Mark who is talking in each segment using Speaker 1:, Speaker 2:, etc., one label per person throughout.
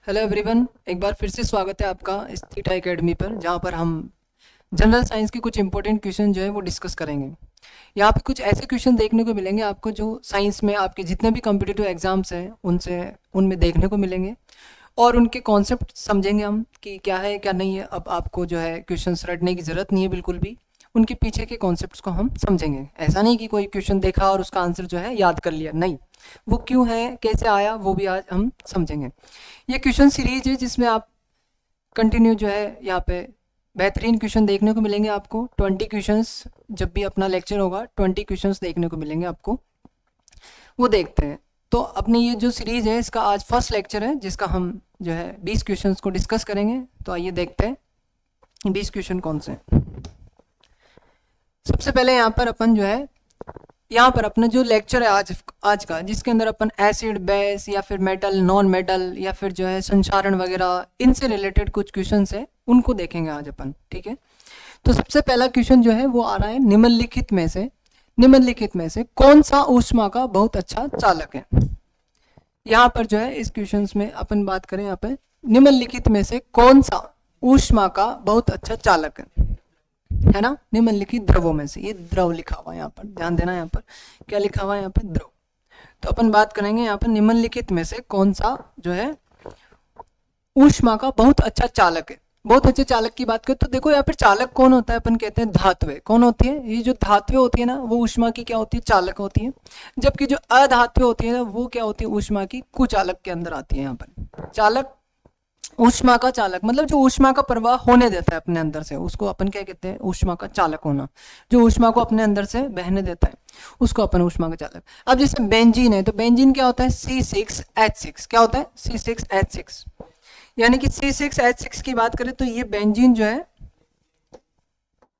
Speaker 1: Hello everyone, एक बार फिर से स्वागत है आपका इस थीटा एकेडमी पर, जहाँ पर हम जनरल साइंस के कुछ इंपॉर्टेंट क्वेश्चन जो है वो डिस्कस करेंगे। यहाँ पे कुछ ऐसे क्वेश्चन देखने को मिलेंगे आपको जो साइंस में आपके जितने भी कॉम्पिटिटिव एग्जाम्स हैं उनमें देखने को मिलेंगे, और उनके कॉन्सेप्ट समझेंगे हम कि क्या है क्या नहीं है। अब आपको जो है क्वेश्चंस रटने की ज़रूरत नहीं है बिल्कुल भी, उनके पीछे के कॉन्सेप्ट्स को हम समझेंगे। ऐसा नहीं कि कोई क्वेश्चन देखा और उसका आंसर जो है याद कर लिया, नहीं, वो क्यों है कैसे आया वो भी आज हम समझेंगे। ये क्वेश्चन सीरीज है जिसमें आप कंटिन्यू जो है यहाँ पे बेहतरीन क्वेश्चन देखने को मिलेंगे आपको। 20 क्वेश्चंस जब भी अपना लेक्चर होगा 20 क्वेश्चंस देखने को मिलेंगे आपको, वो देखते हैं। तो अपनी ये जो सीरीज है इसका आज फर्स्ट लेक्चर है जिसका हम जो है 20 क्वेश्चंस को डिस्कस करेंगे। तो आइए देखते हैं 20 क्वेश्चन कौन से हैं। सबसे पहले यहाँ पर अपन जो है यहाँ पर अपना जो लेक्चर है आज का, जिसके अंदर अपन एसिड बेस या फिर मेटल नॉन मेटल या फिर जो है संचारण वगैरह इनसे रिलेटेड कुछ क्वेश्चंस है उनको देखेंगे आज अपन, ठीक है। तो सबसे पहला क्वेश्चन जो है वो आ रहा है, निम्नलिखित में से कौन सा ऊष्मा का बहुत अच्छा चालक है। यहाँ पर जो है इस क्वेश्चन में अपन बात करें, यहाँ पे निम्नलिखित में से कौन सा ऊष्मा का बहुत अच्छा चालक है ना। निम्नलिखित द्रवों में से, ये द्रव लिखा हुआ है यहाँ पर, ध्यान देना, यहाँ पर क्या लिखा हुआ है, यहाँ पर द्रव। तो अपन बात करेंगे यहाँ पर निम्नलिखित में से कौन सा जो है ऊष्मा का बहुत अच्छा चालक है। बहुत अच्छे चालक की बात करें तो देखो यहाँ पर चालक कौन होता है, अपन कहते हैं धातुएं। कौन होती है? ये जो धातुएं होती है ना वो ऊष्मा की क्या होती है, चालक होती है। जबकि जो अधातुएं होती है ना वो क्या होती है, ऊष्मा की कुचालक के अंदर आती है। यहाँ पर चालक, ऊष्मा का चालक मतलब जो ऊष्मा का प्रवाह होने देता है अपने अंदर से, उसको अपन क्या कहते हैं, ऊष्मा का चालक होना। जो ऊष्मा को अपने अंदर से बहने देता है उसको अपन ऊष्मा का चालक। अब जैसे बेंजीन है तो बेंजीन क्या होता है, C6H6। क्या होता है, C6H6। यानी कि C6H6 की बात करें तो ये बेंजीन जो है,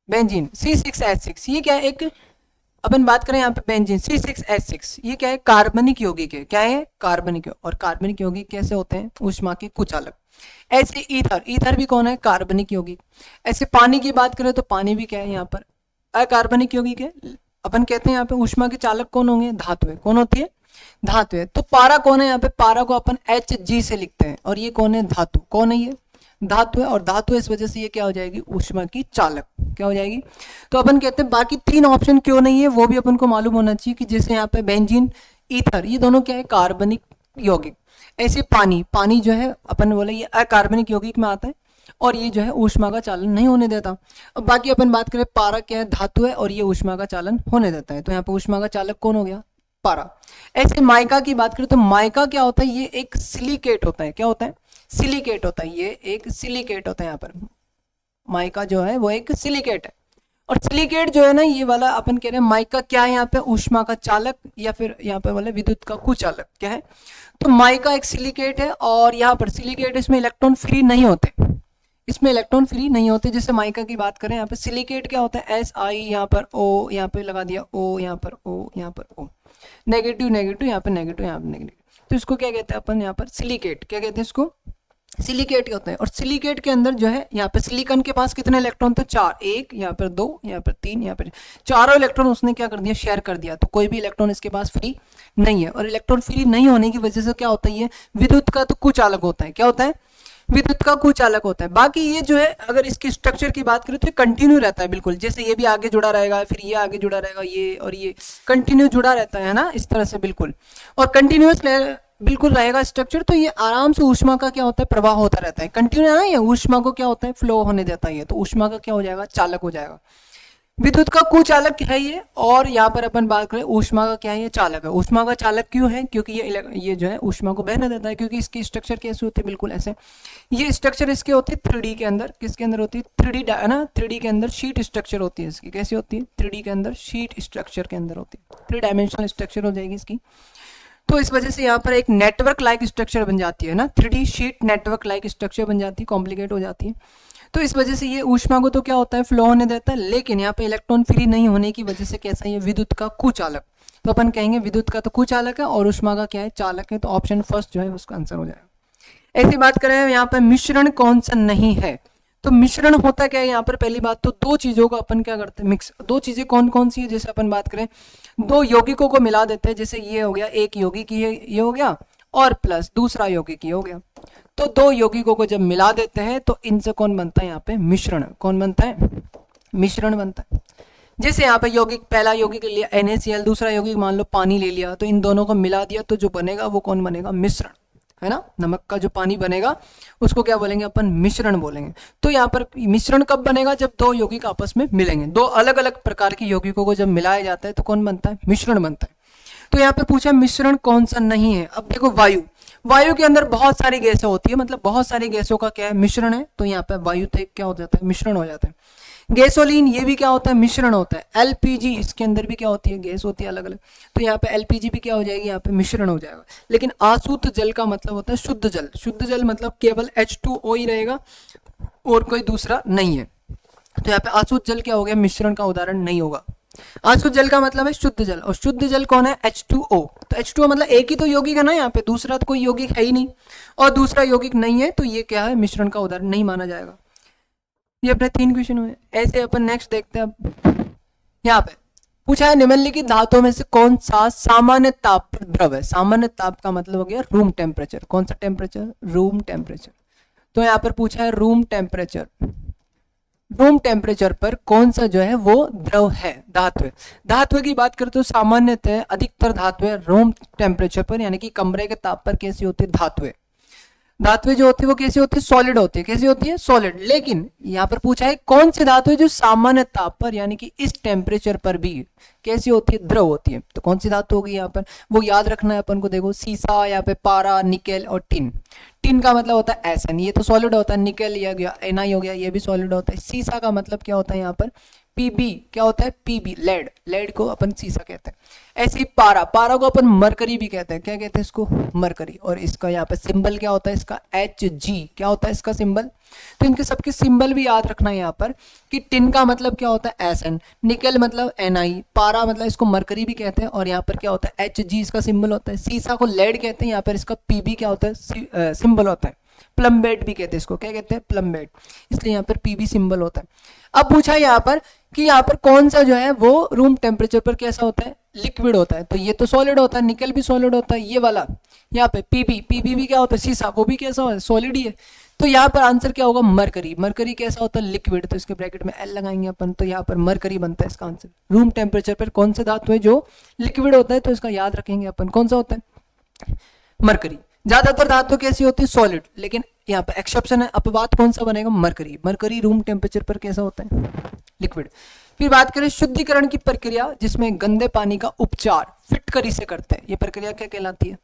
Speaker 1: बेंजीन C6H6 ये क्या है, एक अपन बात करें यहाँ पे बेंजीन C6H6 ये क्या है, कार्बनिक यौगिक है। क्या है, कार्बनिक। और कार्बनिक यौगिक कैसे होते हैं, ऊष्मा के कुचालक। ऐसे ईथर भी कौन है, कार्बनिक यौगिक। ऐसे पानी की बात करें तो पानी भी क्या है, यहाँ पर अकार्बनिक यौगिक है। अपन कहते हैं यहाँ पे ऊष्मा के चालक कौन होंगे, धातुएं। कौन होती है, धातुएं। तो पारा कौन है, यहाँ पे पारा को अपन Hg से लिखते हैं, और ये कौन है, धातु। कौन है ये, धातु है। और धातु इस वजह से ये क्या हो जाएगी, ऊष्मा की चालक। क्या हो जाएगी। तो अपन कहते हैं बाकी तीन ऑप्शन क्यों नहीं है वो भी अपन को मालूम होना चाहिए, कि जैसे यहाँ पे बेंजीन, ईथर, ये दोनों क्या है, कार्बनिक यौगिक। ऐसे पानी जो है अपन बोले ये अकार्बनिक यौगिक में आता है, और ये जो है ऊष्मा का चालन नहीं होने देता। अब बाकी अपन बात करें, पारा क्या है, धातु है, और ये ऊष्मा का चालन होने देता है। तो यहाँ पे ऊष्मा का चालक कौन हो गया, पारा। ऐसे माइका की बात करें तो माइका क्या होता है, ये एक सिलिकेट होता है। क्या होता है, सिलिकेट होता है। ये एक सिलिकेट होता है। यहाँ पर माइका जो है वो एक सिलिकेट है। और सिलिकेट जो है ना ये वाला, अपन कह रहे हैं माइका क्या है, यहाँ पे ऊष्मा का चालक, या फिर यहाँ पे बोले विद्युत का कुचालक। क्या है, तो माइका एक सिलिकेट है, और यहाँ पर सिलिकेट, इसमें इलेक्ट्रॉन फ्री नहीं होते, इसमें इलेक्ट्रॉन फ्री नहीं होते। जैसे माइका की बात करें, यहाँ पे सिलिकेट क्या होता है, SI, यहाँ पर O, यहाँ पे लगा दिया O, यहाँ पर O, यहाँ पर O, नेगेटिव नेगेटिव, यहाँ पे नेगेटिव, यहाँ पे नेगेटिव। तो इसको क्या कहते हैं अपन, यहाँ पर सिलिकेट। क्या कहते हैं इसको, सिलिकेट होते हैं। और सिलिकेट के अंदर जो है यहाँ पे सिलिकॉन के पास कितने इलेक्ट्रॉन थे, 4। एक यहाँ पर 2, यहाँ पर 3, यहाँ पर चारों इलेक्ट्रॉन उसने क्या कर दिया, शेयर कर दिया। तो कोई भी इलेक्ट्रॉन इसके पास फ्री नहीं है। और इलेक्ट्रॉन फ्री नहीं होने की वजह से क्या होता है, ये विद्युत का तो कुचालक होता है। क्या होता है, विद्युत का कुचालक होता है। बाकी ये जो है अगर इसकी स्ट्रक्चर की बात करें तो कंटिन्यू रहता है बिल्कुल, जैसे ये भी आगे जुड़ा रहेगा, फिर ये आगे जुड़ा रहेगा, ये और ये कंटिन्यू जुड़ा रहता है ना, इस तरह से बिल्कुल। और कंटिन्यूअस बिल्कुल रहेगा स्ट्रक्चर, तो ये आराम से ऊष्मा का क्या होता है, प्रवाह होता रहता है। कंटिन्यू है, ये ऊष्मा को क्या होता है, फ्लो होने देता है। तो ऊष्मा का क्या हो जाएगा, चालक हो जाएगा। विद्युत का कुचालक है ये। और यहाँ पर अपन बात करें ऊष्मा का क्या है, ये चालक है। ऊष्मा का चालक क्यों है, क्योंकि ये जो है ऊष्मा को बहने देता है, क्योंकि इसकी स्ट्रक्चर कैसे होती है, बिल्कुल ऐसे। ये स्ट्रक्चर इसके होती है 3D के अंदर, किसके अंदर होती है, 3D है ना, 3D के अंदर शीट स्ट्रक्चर होती है इसकी। कैसी होती है, 3D के अंदर शीट स्ट्रक्चर के अंदर होती है, 3 डायमेंशनल स्ट्रक्चर हो जाएगी इसकी। तो इस वजह से यहाँ पर एक नेटवर्क लाइक स्ट्रक्चर बन जाती है ना, 3D sheet network like structure बन जाती है, कॉम्प्लिकेट हो जाती है। तो इस वजह से ये ऊष्मा को तो क्या होता है, फ्लो होने देता है, लेकिन यहाँ पे इलेक्ट्रॉन फ्री नहीं होने की वजह से कैसा है, ये विद्युत का कुचालक। तो अपन कहेंगे विद्युत का तो कुचालक है और ऊष्मा का क्या है, चालक है। तो ऑप्शन फर्स्ट जो है उसका आंसर हो जाएगा। ऐसी बात करें यहाँ पर मिश्रण कौन सा नहीं है, तो मिश्रण होता क्या है यहाँ पर, पहली बात तो दो चीजों को अपन क्या करते हैं, मिक्स। दो चीजें कौन कौन सी है, जैसे अपन बात करें दो यौगिकों को मिला देते हैं, जैसे ये हो गया एक यौगिक, ये हो गया, और प्लस दूसरा यौगिक ये हो गया। तो दो यौगिकों को जब मिला देते हैं तो इनसे कौन बनता है यहाँ पे मिश्रण, कौन बनता है मिश्रण बनता है। जैसे यहाँ पे यौगिक, पहला यौगिक लिया NaCl, दूसरा यौगिक मान लो पानी ले लिया, तो इन दोनों को मिला दिया तो जो बनेगा वो कौन बनेगा मिश्रण, है ना। नमक का जो पानी बनेगा उसको क्या बोलेंगे अपन मिश्रण बोलेंगे। तो यहाँ पर मिश्रण कब बनेगा, जब दो यौगिक आपस में मिलेंगे, दो अलग अलग प्रकार के यौगिकों को जब मिलाया जाता है तो कौन बनता है मिश्रण बनता है। तो यहाँ पे पूछा मिश्रण कौन सा नहीं है। अब देखो वायु, वायु के अंदर बहुत सारी गैसें होती है, मतलब बहुत सारी गैसों का क्या है मिश्रण है, तो यहाँ पे वायु थे क्या हो जाता है मिश्रण हो जाता है। गैसोलीन ये भी क्या होता है मिश्रण होता है। LPG इसके अंदर भी क्या होती है गैस होती है अलग अलग, तो यहाँ पे LPG भी क्या हो जाएगी यहाँ पे मिश्रण हो जाएगा। लेकिन आशुद्ध जल का मतलब होता है शुद्ध जल, शुद्ध जल मतलब केवल H2O ही रहेगा और कोई दूसरा नहीं है। तो यहाँ पे अशुद्ध जल क्या हो गया मिश्रण का उदाहरण नहीं होगा। अशुद्ध जल का मतलब है शुद्ध जल, और शुद्ध जल कौन है H2O। तो H2O मतलब एक ही तो यौगिक है ना यहाँ पे, दूसरा तो कोई यौगिक है ही नहीं, और दूसरा यौगिक नहीं है तो ये क्या है मिश्रण का उदाहरण नहीं माना जाएगा। ये अपने 3 क्वेश्चन हुए। ऐसे अपन नेक्स्ट देखते हैं। अब यहाँ पे पूछा है निम्नलिखित धातुओं में से कौन सा सामान्य ताप पर द्रव है। सामान्य ताप का मतलब हो गया रूम टेम्परेचर, कौन सा टेम्परेचर रूम टेम्परेचर। तो यहाँ पर पूछा है रूम टेम्परेचर, रूम टेम्परेचर पर कौन सा जो है वो द्रव है धातु है। धातु की बात करते हो सामान्यतः अधिकतर धातु है रूम टेम्परेचर पर, यानी कि कमरे के ताप पर कैसी होती है धातुएं। धातुएं जो होती है वो कैसी होती है सॉलिड होती है, कैसी होती है सॉलिड। लेकिन यहाँ पर पूछा है कौन सी धातु है जो सामान्य ताप पर यानी कि इस टेम्परेचर पर भी कैसी होती है द्रव होती है। तो कौन सी धातु होगी यहाँ पर, वो याद रखना है अपन को। देखो सीसा, यहाँ पे पारा, निकेल और टिन। टिन का मतलब होता है एसएन, ये तो सॉलिड होता है। निकेल ये गया एनआई हो गया, ये भी सॉलिड होता है। सीसा का मतलब क्या होता है यहाँ पर पीबी, क्या होता है पीबी लेड, लेड को अपन सीसा कहते हैं। ऐसे ही पारा, पारा को अपन मरकरी भी कहते हैं, क्या कहते हैं इसको मरकरी। और इसका यहाँ पे सिंबल क्या होता है इसका Hg, क्या होता है इसका सिंबल। तो इनके सबके सिंबल भी याद रखना है यहाँ पर कि टिन का मतलब क्या होता है Sn, निकेल मतलब Ni, पारा मतलब इसको मरकरी भी कहते हैं, और यहाँ पर क्या होता है Hg इसका सिंबल होता है। सीसा को लेड कहते हैं, यहाँ पर इसका Pb क्या होता है सिंबल होता है। प्लम्बेट भी कहते हैं इसको, क्या कहते हैं प्लम्बेट, इसलिए यहाँ पर Pb सिंबल होता है। अब पूछा यहाँ पर कि यहाँ पर कौन सा जो है वो रूम टेम्परेचर पर कैसा होता है लिक्विड होता है। तो ये तो सॉलिड होता है, निकल भी सॉलिड होता है, ये वाला यहाँ पे पीबी भी क्या होता है सीसा, वो भी कैसा होता है सॉलिड ही है। तो यहाँ पर आंसर क्या होगा मरकरी, मरकरी कैसा होता है लिक्विड, तो इसके ब्रैकेट में L लगाएंगे अपन, तो यहाँ पर मरकरी बनता है इसका आंसर। रूम टेम्परेचर पर कौन सा धातु है जो लिक्विड होता है, तो इसका याद रखेंगे अपन कौन सा होता है मरकरी। ज्यादातर धातु कैसी होती है सॉलिड, लेकिन यहाँ पर एक्सेप्शन है, अपवाद कौन सा बनेगा मरकरी। मरकरी रूम टेम्परेचर पर कैसा होता है लिक्विड। फिर बात करें शुद्धिकरण की प्रक्रिया, जिसमें गंदे पानी का उपचार फिटकरी से करते हैं, ये प्रक्रिया क्या कहलाती है।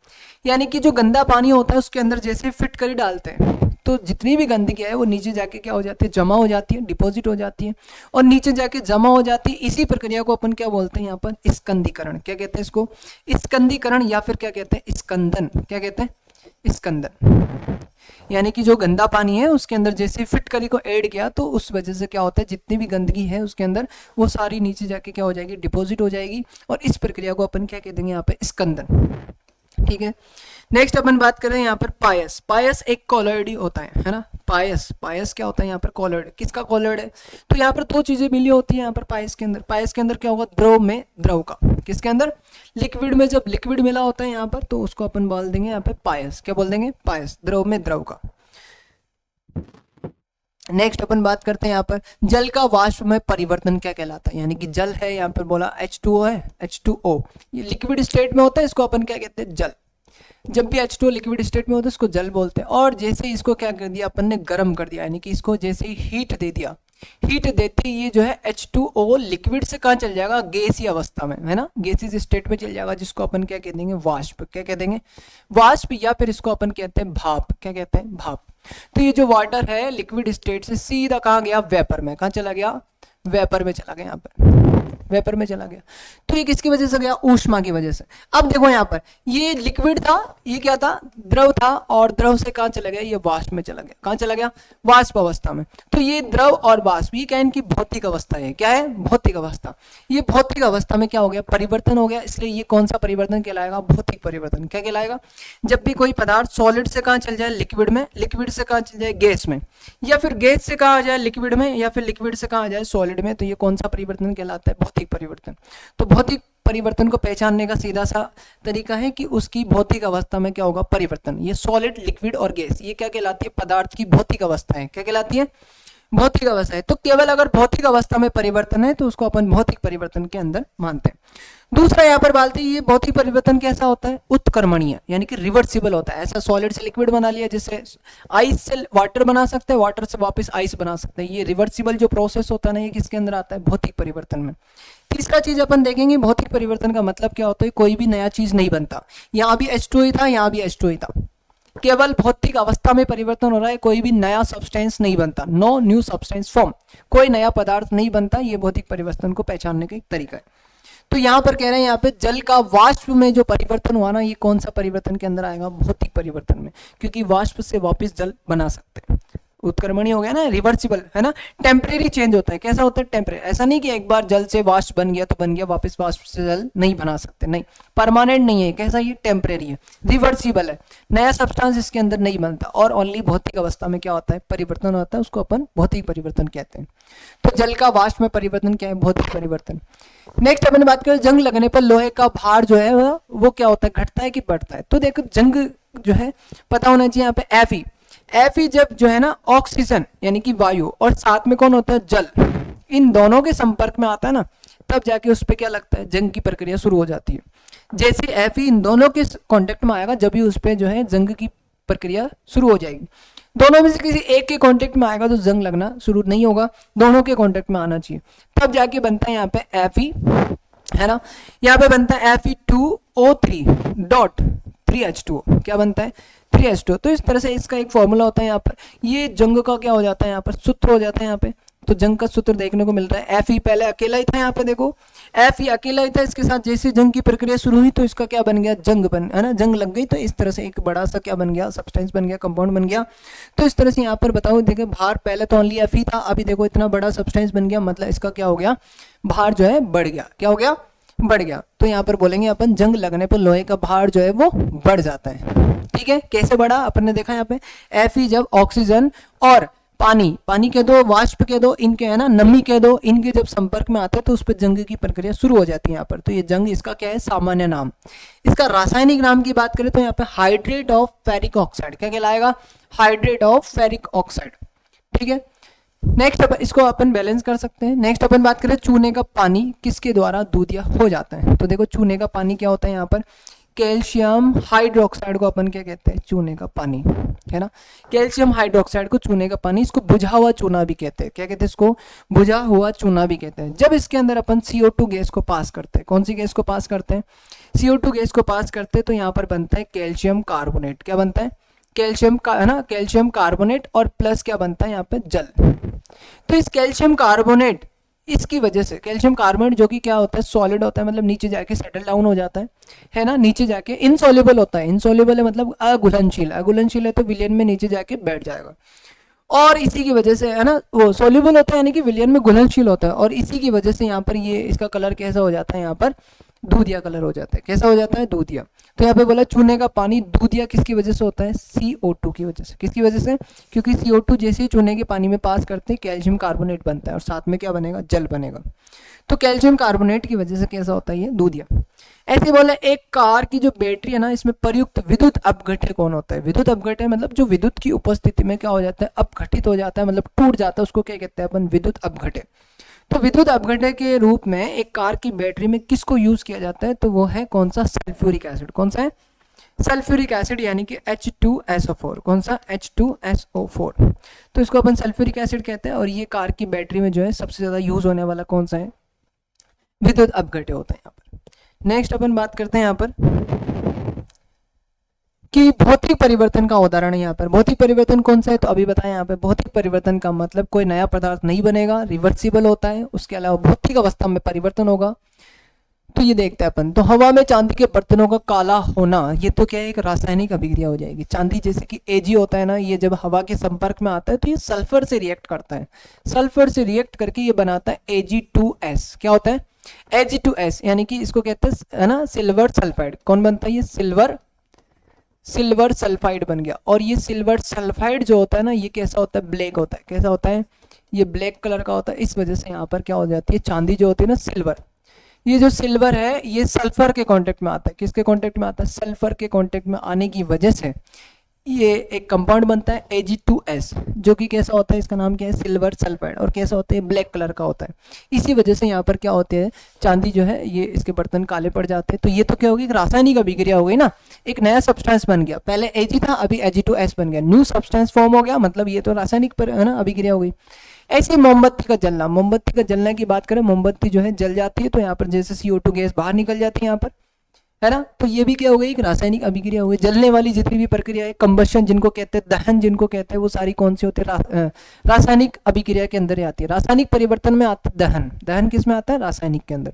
Speaker 1: यानी कि जो गंदा पानी होता है उसके अंदर जैसे फिटकरी डालते हैं तो जितनी भी गंदगी है वो नीचे जाके क्या हो जाती है जमा हो जाती है, डिपॉजिट हो जाती है, और नीचे जाके जमा हो जाती है। इसी प्रक्रिया को अपन क्या बोलते हैं यहाँ पर स्कंदीकरण, क्या कहते हैं इसको स्कंदीकरण, या फिर क्या कहते हैं स्कंदन, क्या कहते हैं स्कंदन। यानी कि जो गंदा पानी है उसके अंदर जैसे फिटकरी को ऐड किया तो उस वजह से क्या होता है जितनी भी गंदगी है उसके अंदर वो सारी नीचे जाके क्या हो जाएगी डिपॉजिट हो जाएगी, और इस प्रक्रिया को अपन क्या कह देंगे यहाँ पे स्कंदन। ठीक है, नेक्स्ट अपन बात करें यहाँ पर पायस। पायस एक कॉलॉइड होता है ना। पायस, पायस क्या होता है यहाँ पर कॉलॉइड, किसका कॉलॉइड है। तो यहाँ पर दो चीजें मिली होती है यहाँ पर पायस के अंदर। पायस के अंदर क्या होगा द्रव में द्रव का, किसके अंदर लिक्विड में, जब लिक्विड मिला होता है यहाँ पर तो उसको अपन बोल देंगे यहाँ पे पायस, क्या बोल देंगे पायस, द्रव में द्रव का। नेक्स्ट अपन बात करते हैं यहाँ पर जल का वाष्प में परिवर्तन क्या कहलाता है। यानी कि जल है यहाँ पर बोला H2O है, H2O ये लिक्विड स्टेट में होता है, इसको अपन क्या कहते हैं जल। जब भी H2O लिक्विड स्टेट में होता है इसको जल बोलते हैं। और जैसे ही इसको क्या कर दिया अपन ने गर्म कर दिया, यानी कि इसको जैसे ही हीट दे दिया, हीट देते ही ये जो है H2O लिक्विड से कहाँ चल जाएगा गैसीय अवस्था में, है ना, गैसीय स्टेट में चल जाएगा, जिसको अपन क्या कह देंगे वाष्प, क्या कह देंगे वाष्प, या फिर इसको अपन कहते हैं भाप, क्या कहते हैं भाप। तो ये जो वाटर है लिक्विड स्टेट से सीधा कहाँ गया वेपर में, कहाँ चला गया वेपर में चला गया, यहाँ पर वेपर में चला गया। तो ये किसकी वजह से गया ऊष्मा की वजह से। अब देखो यहाँ पर ये लिक्विड था, ये क्या था द्रव था, और द्रव से कहाँ चला गया ये वाष्प में चला गया, कहाँ चला गया वाष्प अवस्था में। तो ये द्रव और वाष्प ये क्या है इनकी भौतिक अवस्था है, क्या है भौतिक अवस्था। ये भौतिक अवस्था में क्या हो गया परिवर्तन हो गया, इसलिए ये कौन सा परिवर्तन कहलाएगा भौतिक परिवर्तन। क्या कहलाएगा जब भी कोई पदार्थ सॉलिड से कहाँ चल जाए लिक्विड में, लिक्विड से कहाँ चल जाए गैस में, या फिर गैस से कहाँ आ जाए लिक्विड में, या फिर लिक्विड से कहाँ आ जाए सॉलिड फील्ड में, तो ये कौन सा परिवर्तन कहलाता है? भौतिक परिवर्तन। तो भौतिक परिवर्तन को पहचानने का सीधा सा तरीका है कि उसकी भौतिक अवस्था में क्या होगा? परिवर्तन। ये सॉलिड, लिक्विड और गैस, ये क्या कहलाती है? पदार्थ की भौतिक अवस्था है। क्या कहलाती है? भौतिक अवस्था है। तो केवल अगर भौतिक अवस्था में परिवर्तन है तो उसको अपन भौतिक परिवर्तन के अंदर मानते हैं। दूसरा यहाँ पर बात है, ये भौतिक परिवर्तन कैसा होता है? उत्क्रमणीय, यानी कि रिवर्सिबल होता है। ऐसा सॉलिड से लिक्विड बना लिया, जैसे आइस से वाटर बना सकते हैं, वाटर से वापस आइस बना सकते हैं। ये रिवर्सिबल जो प्रोसेस होता है ना, ये किसके अंदर आता है? भौतिक परिवर्तन में। तीसरा चीज अपन देखेंगे, भौतिक परिवर्तन का मतलब क्या होता है? कोई भी नया चीज नहीं बनता। यहाँ भी H2 ही था, यहाँ भी H2 ही था, केवल भौतिक अवस्था में परिवर्तन हो रहा है, कोई भी नया सब्सटेंस नहीं बनता। नो न्यू सब्सटेंस फॉर्म, कोई नया पदार्थ नहीं बनता। ये भौतिक परिवर्तन को पहचानने का एक तरीका है। तो यहाँ पर कह रहे हैं, यहाँ पे जल का वाष्प में जो परिवर्तन हुआ ना, ये कौन सा परिवर्तन के अंदर आएगा? भौतिक परिवर्तन में, क्योंकि वाष्प से वापस जल बना सकते हैं। उत्क्रमणीय हो गया ना, रिवर्सिबल है ना, टेम्परेरी चेंज होता है। कैसा होता है? टेम्परेरी। ऐसा नहीं कि एक बार जल से वाष्प बन गया तो बन गया, वापस वाष्प से जल नहीं बना सकते, नहीं, परमानेंट नहीं है। कैसा? ये टेम्परेरी है, रिवर्सिबल है, नया सब्सटेंस इसके अंदर नहीं बनता, और ओनली भौतिक अवस्था में क्या होता है? परिवर्तन होता है, उसको अपन भौतिक परिवर्तन कहते हैं। तो जल का वाष्प में परिवर्तन क्या है? भौतिक परिवर्तन। नेक्स्ट अपन बात करें, जंग लगने पर लोहे का भार जो है वो क्या होता है? घटता है कि बढ़ता है? तो देखो, जंग जो है पता होना चाहिए यहाँ पे Fe जब जो है ना ऑक्सीजन यानी कि वायु और साथ में कौन होता है? जल, इन दोनों के संपर्क में आता है ना, तब जाके उस पर क्या लगता है? जंग की प्रक्रिया शुरू हो जाती है। जैसे Fe इन दोनों के कांटेक्ट में आएगा, जब भी उस पर जो है जंग की प्रक्रिया शुरू हो जाएगी। दोनों में से किसी एक के कांटेक्ट में आएगा तो जंग लगना शुरू नहीं होगा, दोनों के कांटेक्ट में आना चाहिए, तब जाके बनता है यहाँ पे Fe, है ना। यहाँ पे बनता है Fe2O3.3H2O। क्या बनता है? 3H2O। तो इस तरह से इसका एक फॉर्मूला होता है यहाँ पर। ये जंग का क्या हो जाता है? यहाँ पर सूत्र हो जाता है यहाँ पे। तो जंग का सूत्र देखने को मिलता है। Fe पहले अकेला ही था, यहाँ पे देखो Fe अकेला ही था, इसके साथ जैसे जंग की प्रक्रिया शुरू हुई तो इसका क्या बन गया? जंग बन, है ना, जंग लग गई, तो इस तरह से एक बड़ा सा क्या बन गया? सब्सटेंस बन गया, कंपाउंड बन गया। तो इस तरह से यहाँ पर बताओ, देखिए भार पहले तो ओनली Fe था, अभी देखो इतना बड़ा सब्सटेंस बन गया, मतलब इसका क्या हो गया? भार जो है बढ़ गया। क्या हो गया? बढ़ गया। तो यहाँ पर बोलेंगे अपन, जंग लगने पर लोहे का भार जो है वो बढ़ जाता है। ठीक है, कैसे बढ़ा? अपन ने देखा यहाँ पे Fe जब ऑक्सीजन और पानी कह दो, वाष्प कह दो, इनके है ना, नमी कह दो, इनके जब संपर्क में आते हैं तो उस पर जंग की प्रक्रिया शुरू हो जाती है यहाँ पर। तो ये जंग, इसका क्या है? सामान्य नाम। इसका रासायनिक नाम की बात करें तो यहाँ पे हाइड्रेट ऑफ फेरिक ऑक्साइड, क्या कहलाएगा? Hydrate of ferric oxide. ठीक है, नेक्स्ट अपन इसको अपन बैलेंस कर सकते हैं। नेक्स्ट अपन बात करें, चूने का पानी किसके द्वारा दूधिया हो जाता है? तो देखो, चूने का पानी क्या होता है? यहाँ पर कैल्शियम हाइड्रोक्साइड को अपन क्या कहते हैं? चूने का पानी, है ना। कैल्शियम हाइड्रोक्साइड को चूने का पानी, इसको बुझा हुआ चूना भी कहते हैं। क्या कहते हैं इसको? बुझा हुआ चूना भी कहते हैं। जब इसके अंदर अपन CO2 गैस को पास करते हैं, कौन सी गैस को पास करते हैं? CO2 गैस को पास करते हैं, तो यहाँ पर बनता है कैल्शियम कार्बोनेट। क्या बनता है? कैल्शियम का, है ना, कैल्शियम कार्बोनेट, और प्लस क्या बनता है यहाँ पे? जल। तो इस कैल्शियम कार्बोनेट, इसकी वजह से कैल्शियम कार्बोनेट जो कि क्या होता है? सॉलिड होता है, मतलब नीचे जाके सेटल डाउन हो जाता है ना, नीचे जाके इनसॉल्युबल होता है। इनसॉल्युबल है मतलब अघुलनशील, अघुलनशील है तो विलयन में नीचे जाके बैठ जाएगा, और इसी की वजह से, है ना, वो सॉल्युबल होता है यानी कि विलयन में घुलनशील होता है, और इसी की वजह से यहाँ पर ये इसका कलर कैसा हो जाता है? यहाँ पर दूधिया कलर हो जाता है। कैसा हो जाता है? दूधिया। तो यहाँ पे बोला चूने का पानी दूधिया किसकी वजह से होता है? CO2 की वजह से। किसकी वजह से? क्योंकि CO2 जैसे ही चूने के पानी में पास करते हैं, कैल्शियम कार्बोनेट बनता है, और साथ में क्या बनेगा? जल बनेगा। तो कैल्शियम कार्बोनेट की वजह से कैसा होता है? ये दूधिया। ऐसे बोला, एक कार की जो बैटरी है ना, इसमें प्रयुक्त विद्युत अपघट्य कौन होता है? विद्युत अपघट्य मतलब जो विद्युत की उपस्थिति में क्या हो जाता है? अपघटित हो जाता है, मतलब टूट जाता है, उसको क्या कहते हैं अपन? विद्युत अपघट्य। तो विद्युत अपघट्य के रूप में एक कार की बैटरी में किसको यूज किया जाता है? तो वो है कौन सा? Sulphuric acid. कौन सा है? सल्फ्यूरिक एसिड, यानी कि H2SO4। कौन सा? H2SO4। तो इसको अपन सल्फ्यूरिक एसिड कहते हैं, और ये कार की बैटरी में जो है सबसे ज्यादा यूज होने वाला कौन सा है? विद्युत अपघट्य होता है यहाँ पर। नेक्स्ट अपन बात करते हैं यहाँ पर कि भौतिक परिवर्तन का उदाहरण है। यहाँ पर भौतिक परिवर्तन कौन सा है? तो अभी बताएं, यहाँ पे भौतिक परिवर्तन का मतलब कोई नया पदार्थ नहीं बनेगा, रिवर्सिबल होता है, उसके अलावा भौतिक अवस्था में परिवर्तन होगा। तो ये देखते हैं अपन, तो हवा में चांदी के बर्तनों का काला होना, ये तो क्या है? एक रासायनिक अभिक्रिया हो जाएगी। चांदी जैसे कि Ag होता है ना, ये जब हवा के संपर्क में आता है तो ये सल्फर से रिएक्ट करता है, सल्फर से रिएक्ट करके ये बनाता है Ag2S। क्या होता है? Ag2S, यानी कि इसको कहते हैं, है ना, सिल्वर सल्फाइड। कौन बनता है? ये सिल्वर सल्फाइड बन गया। और ये सिल्वर सल्फाइड जो होता है ना, ये कैसा होता है? ब्लैक होता है। कैसा होता है? ये ब्लैक कलर का होता है, इस वजह से यहाँ पर क्या हो जाती है, चांदी जो होती है ना सिल्वर, ये जो सिल्वर है ये सल्फर के कांटेक्ट में आता है, किसके कांटेक्ट में आता है, सल्फर के कांटेक्ट में आने की वजह से ये एक कंपाउंड बनता है Ag2S, जो कि कैसा होता है, इसका नाम क्या है, सिल्वर सल्फाइड, और कैसा होता है, ब्लैक कलर का होता है। इसी वजह से यहाँ पर क्या होते हैं, चांदी जो है ये इसके बर्तन काले पड़ जाते हैं। तो ये तो क्या होगी, रासायनिक अभिक्रिया हो गई ना, एक नया सब्सटेंस बन गया, पहले Ag था अभी Ag2S बन गया, न्यू सब्सटेंस फॉर्म हो गया, मतलब ये तो रासायनिक पर है ना अभिक्रिया हो गई। ऐसे मोमबत्ती का जलना, मोमबत्ती का जलने की बात करें, मोमबत्ती जो है जल जाती है तो यहाँ पर जैसे CO2 गैस बाहर निकल जाती है यहाँ पर, है ना, तो ये भी क्या हो गई, एक रासायनिक अभिक्रिया हो गई। जलने वाली जितनी भी प्रक्रिया है, कंबशन जिनको कहते हैं, दहन जिनको कहते हैं, वो सारी कौन सी होती है, रासायनिक अभिक्रिया के अंदर ही आती है। रासायनिक परिवर्तन में आता है दहन, दहन किस में आता है, रासायनिक के अंदर।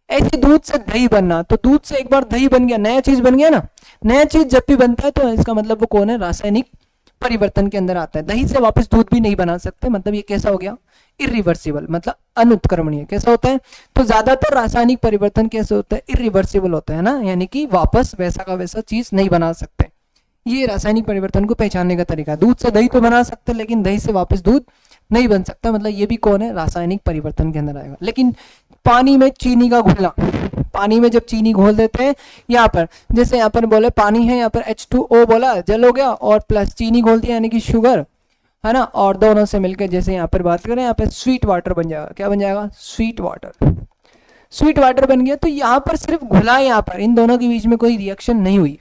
Speaker 1: ऐसे दूध से दही बनना, तो दूध से एक बार दही बन गया, नया चीज बन गया ना, नया चीज जब भी बनता है तो इसका मतलब वो कौन है, रासायनिक परिवर्तन के अंदर आता है। दही से वापस दूध भी नहीं बना सकते, मतलब ये कैसा हो गया, इरिवर्सिबल, मतलब अनुत्क्रमणीय। कैसा होता है, तो ज्यादातर रासायनिक परिवर्तन कैसे होता है, इरिवर्सिबल होता है ना, यानी कि वापस वैसा का वैसा चीज नहीं बना सकते। ये रासायनिक परिवर्तन को पहचानने का तरीका। दूध से दही तो बना सकते हैं, लेकिन दही से वापस दूध नहीं बन सकता, मतलब ये भी कौन है, रासायनिक परिवर्तन के अंदर आएगा। लेकिन पानी में चीनी का घुलना, पानी में जब चीनी घोल देते हैं, यहाँ पर जैसे यहाँ पर बोले पानी है, यहाँ पर H2O बोला, जल हो गया, और प्लस चीनी घोल दिया यानी कि शुगर, है ना, और दोनों से मिलकर जैसे यहाँ पर बात करें, यहाँ पर स्वीट वाटर बन जाएगा। क्या बन जाएगा, स्वीट वाटर। स्वीट वाटर बन गया, तो यहाँ पर सिर्फ घुला, यहाँ पर इन दोनों के बीच में कोई रिएक्शन नहीं हुई,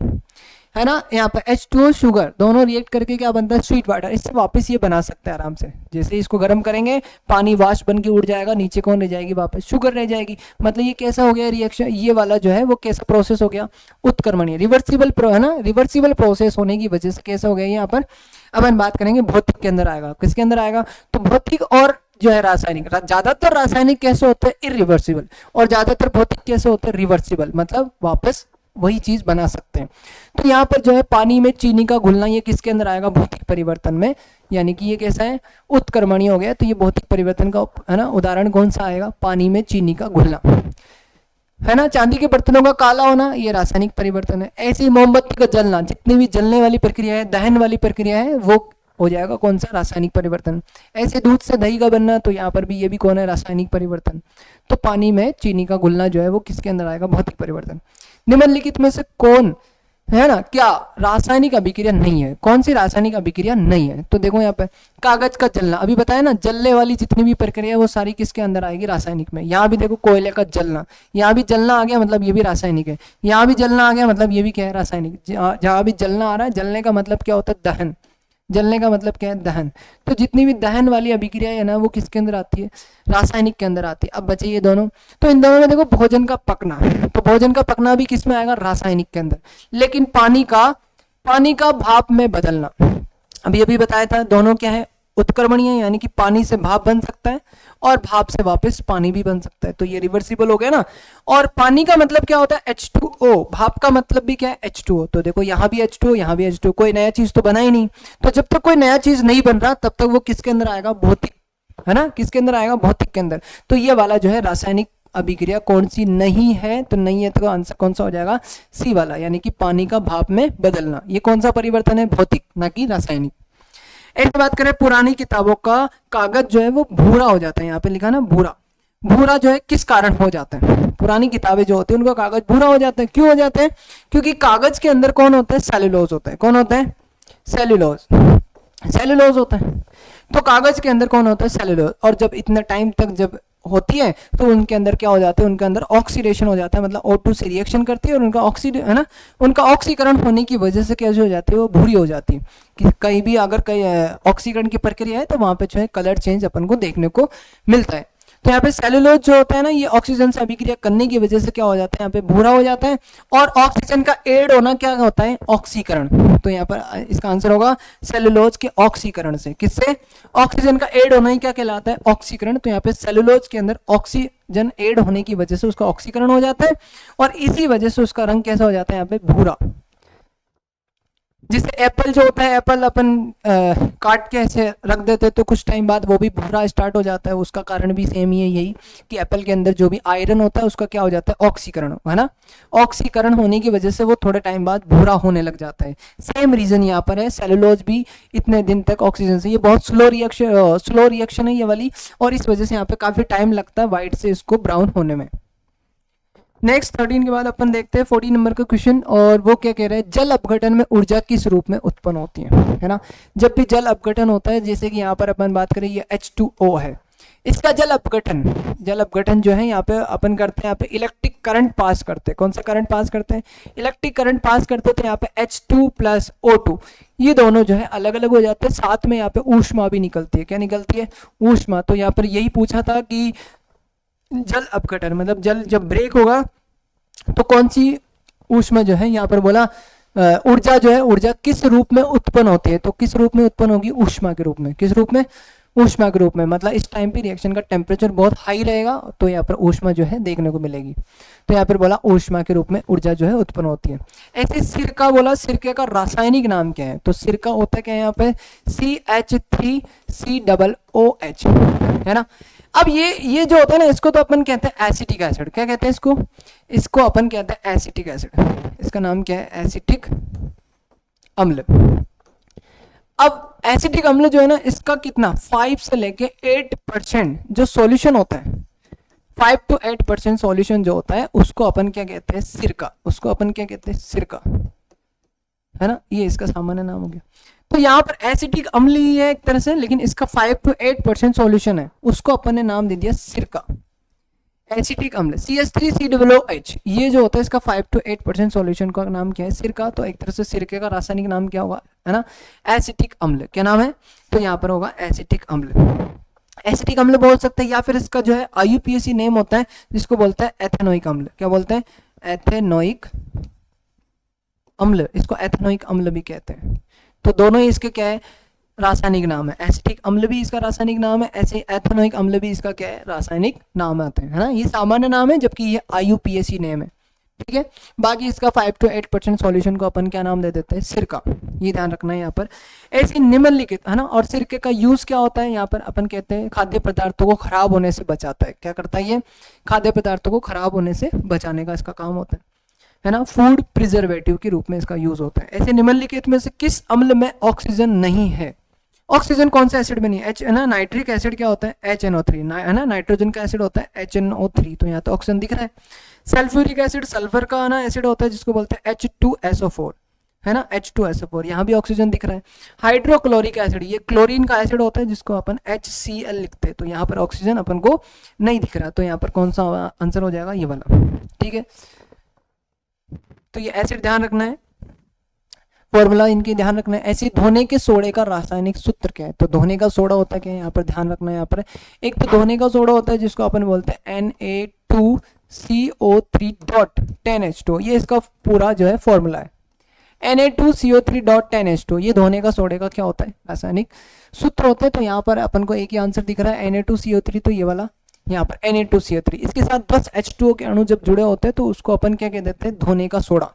Speaker 1: है ना। यहाँ पर H2O शुगर दोनों रिएक्ट करके क्या बनता है, स्वीट वाटर। इससे वापस ये बना सकते हैं आराम से, जैसे इसको गर्म करेंगे पानी वाष्प बन के उड़ जाएगा, नीचे कौन रह जाएगी, वापस शुगर रह जाएगी। मतलब ये कैसा हो गया रिएक्शन, ये वाला जो है वो कैसा प्रोसेस हो गया, उत्क्रमणीय, रिवर्सिबल है ना, रिवर्सिबल प्रोसेस होने की वजह से कैसा हो गया यहाँ पर। अब हम बात करेंगे भौतिक के अंदर आएगा, किसके अंदर आएगा, तो भौतिक और जो है रासायनिक। ज्यादातर रासायनिक कैसे होते हैं, इरिवर्सिबल, और ज्यादातर भौतिक कैसे होते हैं, रिवर्सिबल, मतलब वापस वही चीज बना सकते हैं। तो यहाँ पर जो है पानी में चीनी का घुलना, ये किसके अंदर आएगा, भौतिक परिवर्तन में, यानी कि ये कैसा है, उत्क्रमणीय हो गया। तो ये भौतिक परिवर्तन का है ना उदाहरण कौन सा आएगा, पानी में चीनी का घुलना, है ना। चांदी के बर्तनों का काला होना, ये रासायनिक परिवर्तन है। ऐसे ही मोमबत्ती का जलना, जितनी भी जलने वाली प्रक्रिया है, दहन वाली प्रक्रिया है, वो हो जाएगा कौन सा, रासायनिक परिवर्तन। ऐसे दूध से दही का बनना, तो यहाँ पर भी ये भी कौन है, रासायनिक परिवर्तन। तो पानी में चीनी का घुलना जो है वो किसके अंदर आएगा, भौतिक परिवर्तन। निम्नलिखित में से कौन है ना, क्या रासायनिक अभिक्रिया नहीं है, कौन सी रासायनिक अभिक्रिया नहीं है, तो देखो यहाँ पे कागज का जलना, अभी बताया ना, जलने वाली जितनी भी प्रक्रिया है वो सारी किसके अंदर आएगी, रासायनिक में। यहाँ भी देखो कोयले का जलना, यहाँ भी जलना आ गया, मतलब ये भी रासायनिक है। यहाँ भी जलना आ गया, मतलब ये भी क्या है, रासायनिक। जहाँ भी जलना आ रहा है, जलने का मतलब क्या होता है, दहन। जलने का मतलब क्या है, दहन। तो जितनी भी दहन वाली अभिक्रिया है ना, वो किसके अंदर आती है, रासायनिक के अंदर आती है। अब बचे ये दोनों, तो इन दोनों में देखो भोजन का पकना, तो भोजन का पकना भी किस में आएगा, रासायनिक के अंदर। लेकिन पानी का भाप में बदलना, अभी बताया था, दोनों क्या है, उत्क्रमणीय, यानी कि पानी से भाप बन सकता है और भाप से वापस पानी भी बन सकता है, तो ये रिवर्सिबल हो गया ना। और पानी का मतलब क्या होता है, H2O, भाप का मतलब भी क्या है, H2O। तो देखो यहाँ भी H2O, यहाँ भी H2O, कोई नया चीज तो बना ही नहीं। तो जब तक कोई नया चीज नहीं बन रहा, तब तक वो किसके अंदर आएगा, भौतिक, है ना, किसके अंदर आएगा, भौतिक के अंदर। तो ये वाला जो है रासायनिक अभिक्रिया कौन सी नहीं है, तो नहीं है तो आंसर कौन सा हो जाएगा, सी वाला, यानी कि पानी का भाप में बदलना। ये कौन सा परिवर्तन है, भौतिक, ना कि रासायनिक। एक बात करें पुरानी किताबों का कागज जो है वो भूरा हो जाता है, यहाँ पे लिखा ना भूरा। भूरा जो है किस कारण हो जाता है, पुरानी किताबें जो होती है उनका कागज भूरा हो जाता है, क्यों हो जाता है, क्योंकि कागज के अंदर कौन होता है, सेल्यूलोज होता है। कौन होता है, सेल्यूलोज होता है। तो कागज के अंदर कौन होता है, सेल्यूलोज। और जब इतना टाइम तक जब होती है तो उनके अंदर क्या हो जाता है, उनके अंदर ऑक्सीडेशन हो जाता है, मतलब O2 से रिएक्शन करती है और उनका है ना, उनका ऑक्सीकरण होने की वजह से कैसे हो जाती है, वो भूरी हो जाती है। कि कहीं भी अगर कहीं ऑक्सीकरण की प्रक्रिया है तो वहां पे जो है कलर चेंज अपन को देखने को मिलता है। तो यहाँ पे सेलुलोज जो होता है ना, ये ऑक्सीजन से अभिक्रिया करने की वजह से क्या हो जाता है, यहाँ पे भूरा हो जाता है। और ऑक्सीजन का एड होना क्या होता है, ऑक्सीकरण। तो यहाँ पर इसका आंसर होगा सेलुलोज के ऑक्सीकरण से। किससे, ऑक्सीजन का एड होना ही क्या कहलाता है, ऑक्सीकरण। तो यहाँ पे सेलुलोज के अंदर ऑक्सीजन एड होने की वजह से उसका ऑक्सीकरण हो जाता है और इसी वजह से उसका रंग कैसा हो जाता है, यहाँ पे भूरा। जैसे एप्पल जो होता है, एप्पल अपन काट के ऐसे रख देते तो कुछ टाइम बाद वो भी भूरा स्टार्ट हो जाता है। उसका कारण भी सेम ही है, यही कि एप्पल के अंदर जो भी आयरन होता है उसका क्या हो जाता है, ऑक्सीकरण, है ना। ऑक्सीकरण होने की वजह से वो थोड़े टाइम बाद भूरा होने लग जाता है। सेम रीजन यहाँ पर है, सेलुलोज भी इतने दिन तक ऑक्सीजन से, ये बहुत स्लो रिएक्शन है ये वाली, और इस वजह से यहाँ पे काफी टाइम लगता है व्हाइट से इसको ब्राउन होने में। नेक्स्ट 13 के बाद अपन देखते हैं 14 नंबर का क्वेश्चन, और वो क्या कह रहे हैं, जल अपघटन में ऊर्जा किस रूप में उत्पन्न होती है ना। जब भी जल अपघटन होता है, जैसे कि यहाँ पर अपन बात करें, ये H2O है, इसका जल अपघटन जो है यहाँ पे अपन करते हैं, यहाँ पे इलेक्ट्रिक करंट पास करते हैं। कौन सा करंट पास करते हैं, इलेक्ट्रिक करंट पास करते हैं, तो यहाँ पे H2 प्लस O2 ये दोनों जो है अलग अलग हो जाते हैं, साथ में यहाँ पे ऊष्मा भी निकलती है। क्या निकलती है, ऊष्मा। तो यहाँ पर यही पूछा था कि जल अपघटन मतलब जल जब ब्रेक होगा तो कौन सी ऊष्मा जो है, यहाँ पर बोला ऊर्जा जो है, ऊर्जा किस रूप में उत्पन्न होती है, तो किस रूप में उत्पन्न होगी, ऊष्मा के रूप में। किस रूप में, ऊष्मा के रूप में। मतलब इस टाइम पे रिएक्शन का टेम्परेचर बहुत हाई रहेगा तो यहाँ पर ऊष्मा जो है देखने को मिलेगी। तो यहाँ पर बोला ऊष्मा के रूप में ऊर्जा जो है उत्पन्न होती है। ऐसे सिरका बोला, सिरके का रासायनिक नाम क्या है, तो सिरका होता है क्या यहाँ पे, CH3COOH, है ना। अब ये जो होता है ना, इसको तो अपन कहते हैं एसिटिक एसिड। क्या कहते हैं इसको, इसको अपन कहते हैं एसिटिक एसिड। इसका नाम क्या है, एसिटिक अम्ल। अब एसिटिक अम्ल जो है ना, इसका कितना 5 से लेके 8% जो सॉल्यूशन होता है, 5 to 8% सॉल्यूशन जो होता है उसको अपन क्या कहते हैं, सिरका। उसको अपन क्या कहते हैं, सिरका, है ना। ये इसका सामान्य नाम हो गया। तो यहाँ पर एसिटिक अम्ल ही है एक तरह से, लेकिन इसका 5 to 8% सॉल्यूशन है, उसको अपन ने नाम दे दिया सिरका। एसिटिक अम्ल CH3COOH ये जो होता है, इसका 5 to 8% सॉल्यूशन का नाम क्या है, सिरका। तो एक तरह से सिरके का रासायनिक नाम क्या होगा, है ना, एसिटिक अम्ल। क्या नाम है, तो यहाँ पर होगा एसिटिक अम्ल। एसिटिक अम्ल बोल सकते हैं, या फिर इसका जो है IUPAC नेम होता है जिसको बोलते हैं एथेनोइक अम्ल। क्या बोलते हैं, एथेनोइक अम्ल। इसको एथेनोइक अम्ल भी कहते हैं। तो दोनों ही इसके क्या है, रासायनिक नाम है। एसिटिक अम्ल भी इसका रासायनिक नाम है, ऐसे एथेनोइक अम्ल भी इसका क्या है, रासायनिक नाम आते हैं, है ना। ये सामान्य नाम है, जबकि ये IUPAC नेम है, ठीक है। बाकी इसका 5 to 8% सॉल्यूशन को अपन क्या नाम दे देते हैं, सिरका। ये ध्यान रखना है यहाँ पर। ऐसे निम्नलिखित, है ना, और सिरके का यूज क्या होता है, यहाँ पर अपन कहते हैं खाद्य पदार्थों को खराब होने से बचाता है। क्या करता है ये, खाद्य पदार्थों को खराब होने से बचाने का इसका काम होता है ना। फूड प्रिजर्वेटिव के रूप में इसका यूज होता है। ऐसे निम्नलिखित में से किस अम्ल में ऑक्सीजन नहीं है, ऑक्सीजन कौन सा एसिड में नहीं है, H है ना। नाइट्रिक एसिड क्या होता है, HNO3, है ना। नाइट्रोजन का एसिड होता है HNO3, तो यहाँ तो ऑक्सीजन दिख रहा है। सल्फ्यूरिक एसिड सल्फर का ना एसिड होता है जिसको बोलते हैं H2SO4, है ना, H2SO4, यहाँ भी ऑक्सीजन दिख रहा है। हाइड्रोक्लोरिक एसिड ये क्लोरीन का एसिड होता है जिसको अपन HCl लिखते हैं, तो यहाँ पर ऑक्सीजन अपन को नहीं दिख रहा, तो यहाँ पर कौन सा आंसर हो जाएगा, ये वाला, ठीक है। तो ये एसिड ध्यान रखना है, फॉर्मूला इनकी ध्यान रखना है। ऐसे धोने के सोडे का रासायनिक सूत्र क्या है, तो धोने का सोडा होता है क्या, यहाँ पर ध्यान रखना है। यहाँ पर एक तो धोने का सोडा होता है जिसको अपन बोलते हैं Na2CO3.10H2, ये इसका पूरा जो है फॉर्मूला है। Na2CO3.10H2 ये धोने का सोडे का क्या होता है, रासायनिक सूत्र होता है। तो यहाँ पर अपन को एक ही आंसर दिख रहा है Na2CO3, तो ये वाला यहाँ पर Na2CO3। इसके साथ 10 H2O के अणु जब जुड़े होते हैं तो उसको अपन क्या कह देते हैं, धोने का सोडा।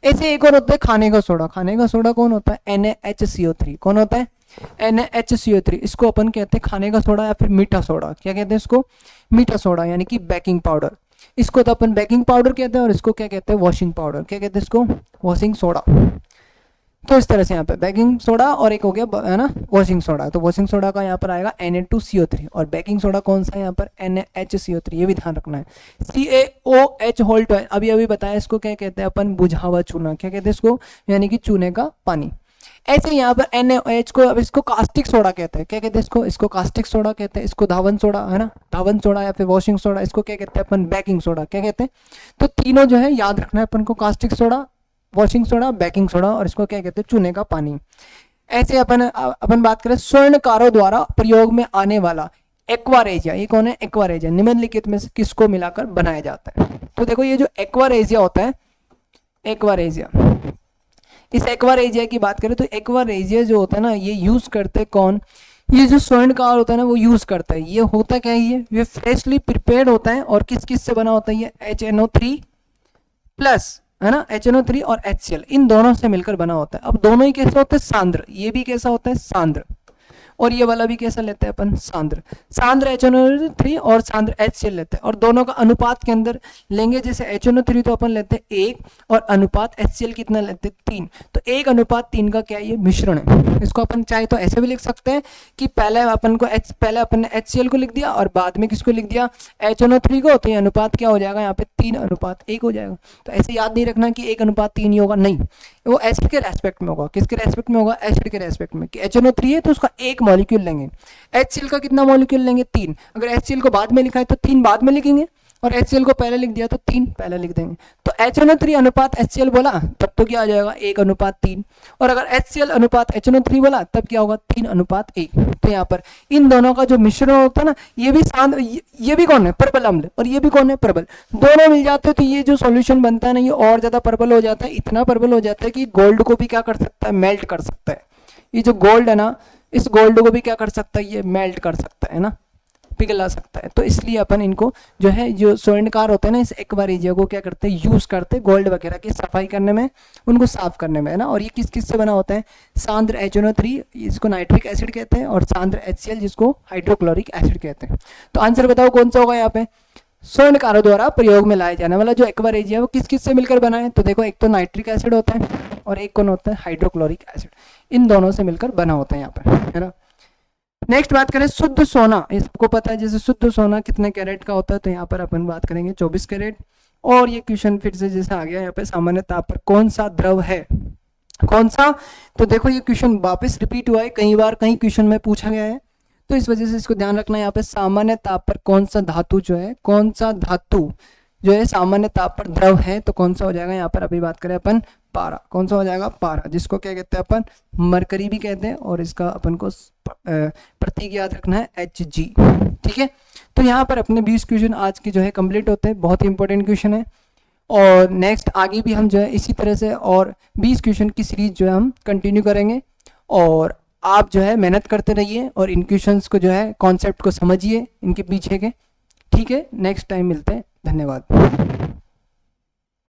Speaker 1: ऐसे एक और होता है खाने का सोडा। खाने का सोडा कौन होता है, NaHCO3। कौन होता है, NaHCO3। इसको अपन कहते हैं खाने का सोडा या फिर मीठा सोडा। क्या कहते हैं इसको, मीठा सोडा, यानी कि बेकिंग पाउडर। इसको तो अपन बेकिंग पाउडर कहते हैं, और इसको क्या कहते हैं, वॉशिंग पाउडर। क्या कहते हैं इसको, वॉशिंग सोडा। तो इस तरह से यहाँ पे बेकिंग सोडा और एक हो गया, है ना, वॉशिंग सोडा। तो वॉशिंग सोडा का यहाँ पर आएगा Na2CO3, और बेकिंग सोडा कौन सा है यहाँ पर, NaHCO3। ये भी ध्यान रखना है। CaOH अभी अभी बताया, इसको क्या कहते हैं अपन, बुझा हुआ चूना। क्या कहते हैं इसको, यानी कि चूने का पानी। ऐसे यहाँ पर NaOH को, अब इसको कास्टिक सोडा कहते हैं। क्या कहते हैं इसको, इसको कास्टिक सोडा कहते हैं। इसको धावन सोडा, है ना, धावन सोडा या फिर वॉशिंग सोडा। इसको क्या कहते हैं अपन, बेकिंग सोडा। क्या कहते हैं, तो तीनों जो है याद रखना है अपन को, caustic soda, washing soda, baking soda, और इसको क्या कहते हैं, चूने का पानी। ऐसे अपन बात करें स्वर्णकारों द्वारा प्रयोग में आने वाला एक्वारेजिया, ये कौन है, एक्वारेजिया निम्नलिखित में से किसको मिलाकर बनाया जाता है। तो देखो ये जो एक्वारेजिया होता है, एक्वारेजिया, इस एक्वारेजिया की बात करें तो एक्वारेजिया जो होता है ना, ये यूज करते कौन, ये जो स्वर्णकार होता है ना वो यूज करता है। ये होता क्या है, ये फ्रेशली प्रिपेयर्ड होता है, और किस किस से बना होता है, ये HNO3 प्लस, है ना, HNO3 और HCl इन दोनों से मिलकर बना होता है। अब दोनों ही कैसे होते हैं, सांद्र, ये भी कैसा होता है, सांद्र, और ये वाला भी कैसा लेते हैं अपन, सांद्र। सांद्र HNO3 और सांद्र HCl लेते हैं, और दोनों का अनुपात के अंदर लेंगे, जैसे HNO3 तो अपन लेते हैं 1 और अनुपात HCl कितना लेते हैं 3, तो 1:3 का क्या है, ये मिश्रण है। इसको अपन चाहे तो ऐसे भी लिख सकते हैं कि पहले अपन ने HCl को लिख दिया और बाद में किसको लिख दिया, HNO3 को, तो ये अनुपात क्या हो जाएगा यहाँ पे 3:1 हो जाएगा। तो ऐसे याद नहीं रखना कि 1:3 ही होगा, नहीं, वो एसिड के रेस्पेक्ट में होगा। किसके रेस्पेक्ट में होगा, एसिड के रेस्पेक्ट में। कि HNO3 है तो उसका एक मॉलिक्यूल लेंगे, HCl का कितना मॉलिक्यूल लेंगे, 3। अगर HCl को बाद में लिखा है तो 3 बाद में लिखेंगे, और HCl को पहले लिख दिया तो 3 पहले लिख देंगे। तो HNO3 अनुपात HCl बोला तब तो क्या आ जाएगा, 1:3, और अगर HCl अनुपात HNO3 बोला तब क्या होगा, 3:1। तो यहाँ पर इन दोनों का जो मिश्रण होता है ना, ये भी ये भी कौन है, प्रबल अम्ल, और ये भी कौन है, प्रबल, दोनों मिल जाते हैं तो ये जो सॉल्यूशन बनता है ना, ये और ज्यादा प्रबल हो जाता है, इतना प्रबल हो जाता है कि गोल्ड को भी क्या कर सकता है, मेल्ट कर सकता है। ये जो गोल्ड है ना, इस गोल्ड को भी क्या कर सकता है, ये मेल्ट कर सकता है ना, पिघला सकता है। तो इसलिए अपन इनको जो है, जो स्वर्णकार होते हैं ना, इस एक्वा रेजिया को क्या करते हैं, यूज करते हैं गोल्ड वगैरह की सफाई करने में, उनको साफ करने में, है ना। और ये किस किस से बना होता है, सांद्र HNO3 जिसको नाइट्रिक एसिड कहते हैं, और सांद्र HCl जिसको हाइड्रोक्लोरिक एसिड कहते हैं। तो आंसर बताओ कौन सा होगा यहाँ पे, स्वर्णकारों द्वारा प्रयोग में लाया जाने वाला जो एक्वा रेजिया है वो किस किस से मिलकर बना है, तो देखो एक तो नाइट्रिक एसिड होता है और एक कौन होता है, हाइड्रोक्लोरिक एसिड, इन दोनों से मिलकर बना होता है यहाँ पर, है ना। नेक्स्ट बात करें शुद्ध सोना, ये सबको पता है, जैसे शुद्ध सोना कितने कैरेट का होता है, तो यहाँ पर अपन बात करेंगे 24 कैरेट। और ये क्वेश्चन फिर से जैसे आ गया यहाँ पे, सामान्य ताप पर कौन सा द्रव है, कौन सा, तो देखो ये क्वेश्चन वापस रिपीट हुआ है कई बार, कई क्वेश्चन में पूछा गया है, तो इस वजह से इसको ध्यान रखना। यहाँ पे सामान्य ताप पर कौन सा धातु जो है, कौन सा धातु जो है सामान्य ताप पर द्रव है, तो कौन सा हो जाएगा यहाँ पर, अभी बात करें अपन पारा, कौन सा हो जाएगा, पारा, जिसको क्या कहते हैं अपन, मरकरी भी कहते हैं, और इसका अपन को प्रतीक याद रखना है Hg, ठीक है। तो यहाँ पर अपने 20 क्वेश्चन आज के जो है कंप्लीट होते हैं, बहुत ही इंपॉर्टेंट क्वेश्चन है। और नेक्स्ट आगे भी हम जो है इसी तरह से और 20 क्वेश्चन की सीरीज जो है हम कंटिन्यू करेंगे, और आप जो है मेहनत करते रहिए और इन क्वेश्चंस को जो है कॉन्सेप्ट को समझिए इनके पीछे के, ठीक है। नेक्स्ट टाइम मिलते हैं, धन्यवाद।